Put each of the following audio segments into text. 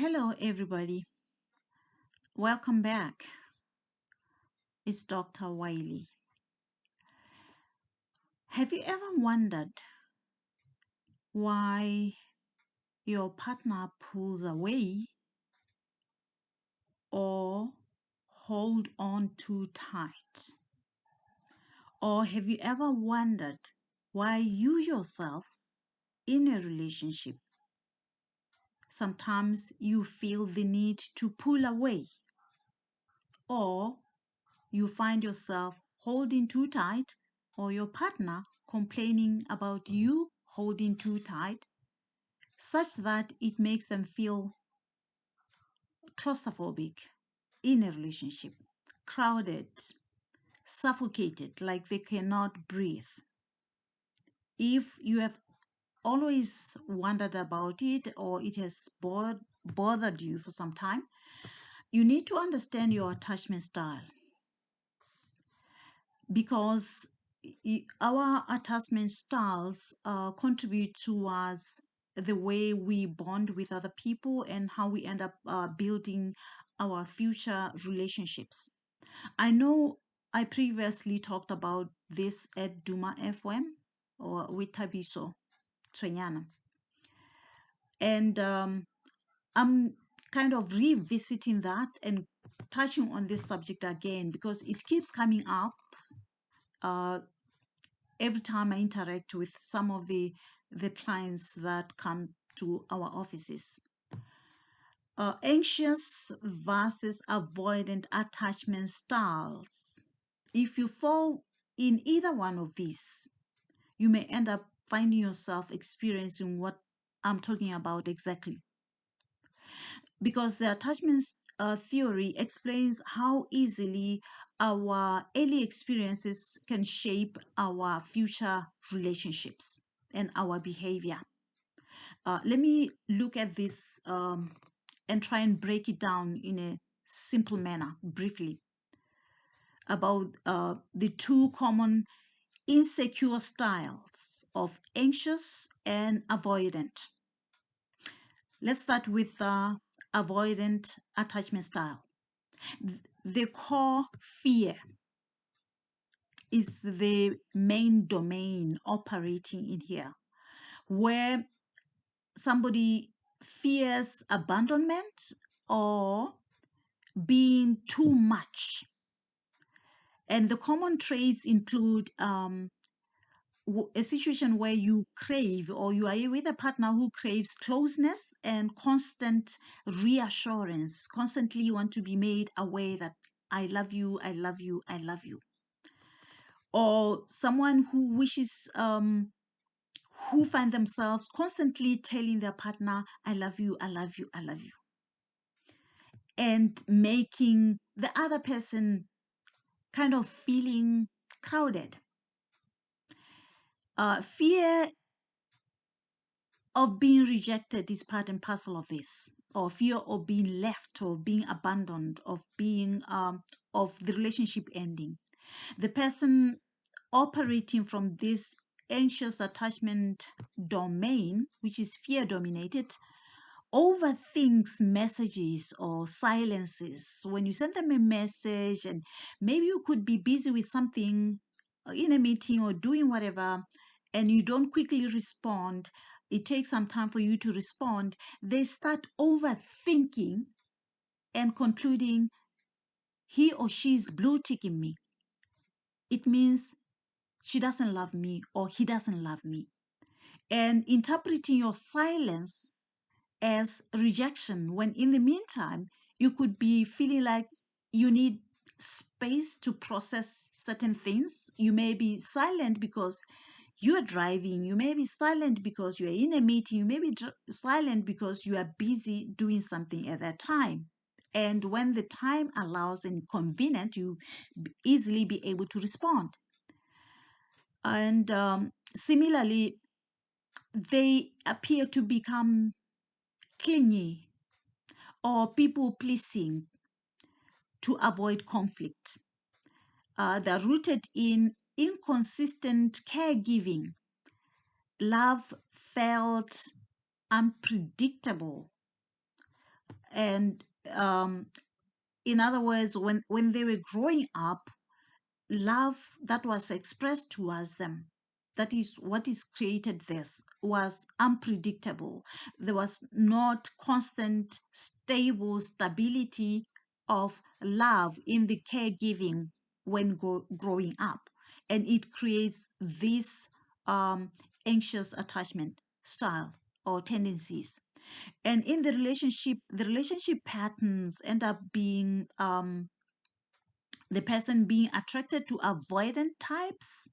Hello, everybody. Welcome back. It's Dr. Wiley. Have you ever wondered why your partner pulls away or hold on too tight? Or have you ever wondered why you yourself in a relationship sometimes you feel the need to pull away, or you find yourself holding too tight, or your partner complaining about you holding too tight, such that it makes them feel claustrophobic in a relationship, crowded, suffocated, like they cannot breathe. If you have always wondered about it, or it has bothered you for some time, you need to understand your attachment style, because our attachment styles contribute towards the way we bond with other people and how we end up building our future relationships. I know I previously talked about this at Duma FM or with Tabiso Tswenyana. And I'm kind of revisiting that and touching on this subject again because it keeps coming up every time I interact with some of the clients that come to our offices. Anxious versus avoidant attachment styles. If you fall in either one of these, you may end up finding yourself experiencing what I'm talking about exactly. Because the attachment theory explains how easily our early experiences can shape our future relationships and our behavior. Let me look at this and try and break it down in a simple manner briefly about the two common insecure styles of anxious and avoidant. Let's start with avoidant attachment style. The core fear is the main domain operating in here, where somebody fears abandonment or being too much. And the common traits include a situation where you crave, or you are with a partner who craves closeness and constant reassurance, constantly want to be made aware that I love you, I love you, I love you. Or someone who wishes, who find themselves constantly telling their partner, I love you, I love you, I love you, and making the other person kind of feeling crowded. Fear of being rejected is part and parcel of this, or fear of being left, or being abandoned, of being of the relationship ending. The person operating from this anxious attachment domain, which is fear dominated, overthinks messages or silences. When you send them a message, and maybe you could be busy with something in a meeting or doing whatever, and you don't quickly respond, it takes some time for you to respond, they start overthinking and concluding he or she's blue ticking me. It means she doesn't love me or he doesn't love me. And interpreting your silence as rejection, when in the meantime, you could be feeling like you need space to process certain things. You may be silent because you are driving. You may be silent because you are in a meeting. You may be silent because you are busy doing something at that time. And when the time allows and convenient, you easily be able to respond. And similarly, they appear to become clingy or people pleasing to avoid conflict. They're rooted in inconsistent caregiving, love felt unpredictable, And in other words, when they were growing up, love that was expressed towards them, that is what is created this, was unpredictable. There was not constant stable stability of love in the caregiving when growing up, and it creates this um, anxious attachment style or tendencies. And in the relationship patterns end up being the person being attracted to avoidant types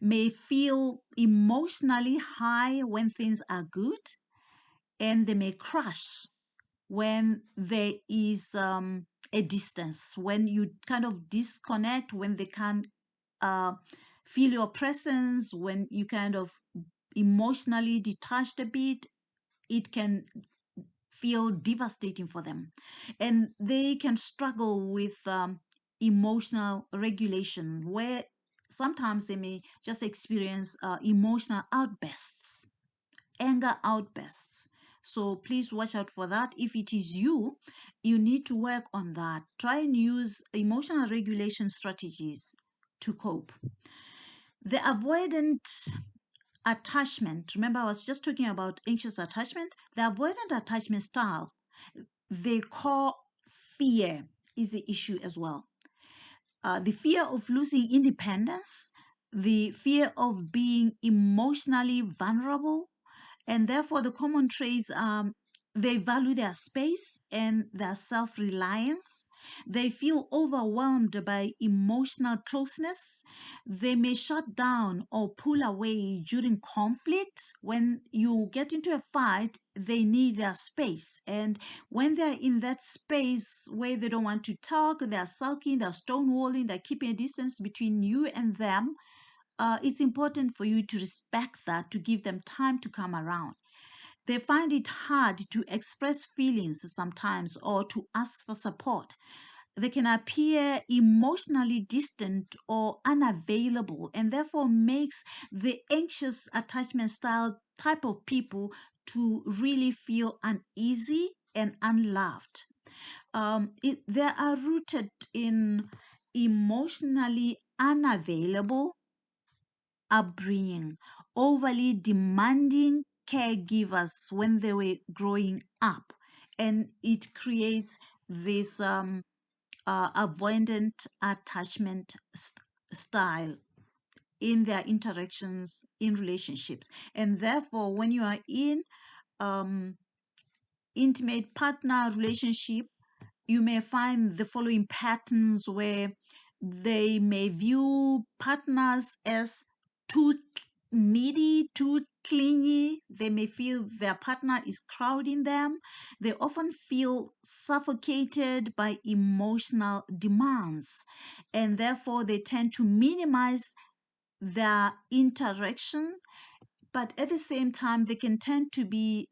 may feel emotionally high when things are good, and they may crash when there is a distance, when you kind of disconnect, when they can't uh, feel your presence, when you kind of emotionally detached a bit. It can feel devastating for them. And they can struggle with emotional regulation, where sometimes they may just experience emotional outbursts, anger outbursts. So please watch out for that. If it is you, you need to work on that. Try and use emotional regulation strategies to cope. The avoidant attachment, remember, I was just talking about anxious attachment. The avoidant attachment style, the core fear is the issue as well. The fear of losing independence, the fear of being emotionally vulnerable, and therefore the common traits, they value their space and their self-reliance. They feel overwhelmed by emotional closeness. They may shut down or pull away during conflict. When you get into a fight, they need their space, and when they're in that space where they don't want to talk, they're sulking, they're stonewalling, they're keeping a distance between you and them. It's important for you to respect that, to give them time to come around. They find it hard to express feelings sometimes or to ask for support. They can appear emotionally distant or unavailable, and therefore makes the anxious attachment style type of people to really feel uneasy and unloved. They are rooted in emotionally unavailable upbringing, overly demanding caregivers when they were growing up, and it creates this avoidant attachment style in their interactions in relationships. And therefore, when you are in um, intimate partner relationship, you may find the following patterns where they may view partners as too needy, too clingy. They may feel their partner is crowding them. They often feel suffocated by emotional demands, and therefore they tend to minimize their interaction, but at the same time they can tend to be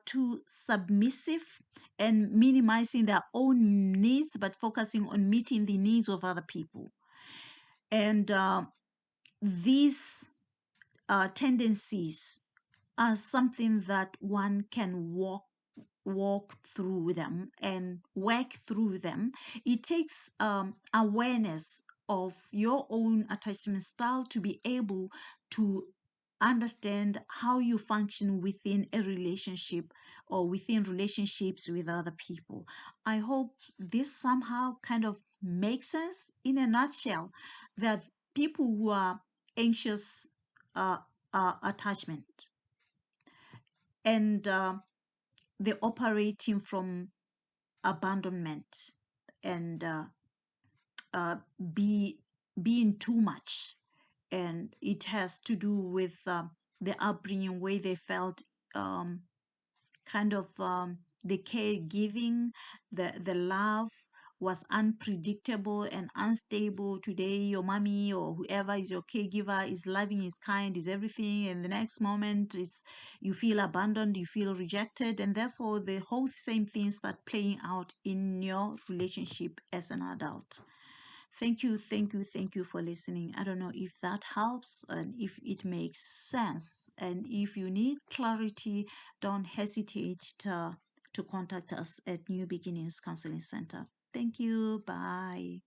too submissive and minimizing their own needs but focusing on meeting the needs of other people. And these tendencies are something that one can walk through them and work through them. It takes awareness of your own attachment style to be able to understand how you function within a relationship or within relationships with other people. I hope this somehow kind of makes sense. In a nutshell, that people who are anxious uh, attachment, and they're operating from abandonment and uh, be being too much, and it has to do with the upbringing, where they felt um, kind of the caregiving, the love was unpredictable and unstable. Today, your mommy or whoever is your caregiver is loving, is kind, is everything, and the next moment is you feel abandoned, you feel rejected, and therefore the whole same things start playing out in your relationship as an adult. Thank you, thank you, thank you for listening. I don't know if that helps and if it makes sense. And if you need clarity, don't hesitate to to contact us at New Beginnings Counseling Center. Thank you. Bye.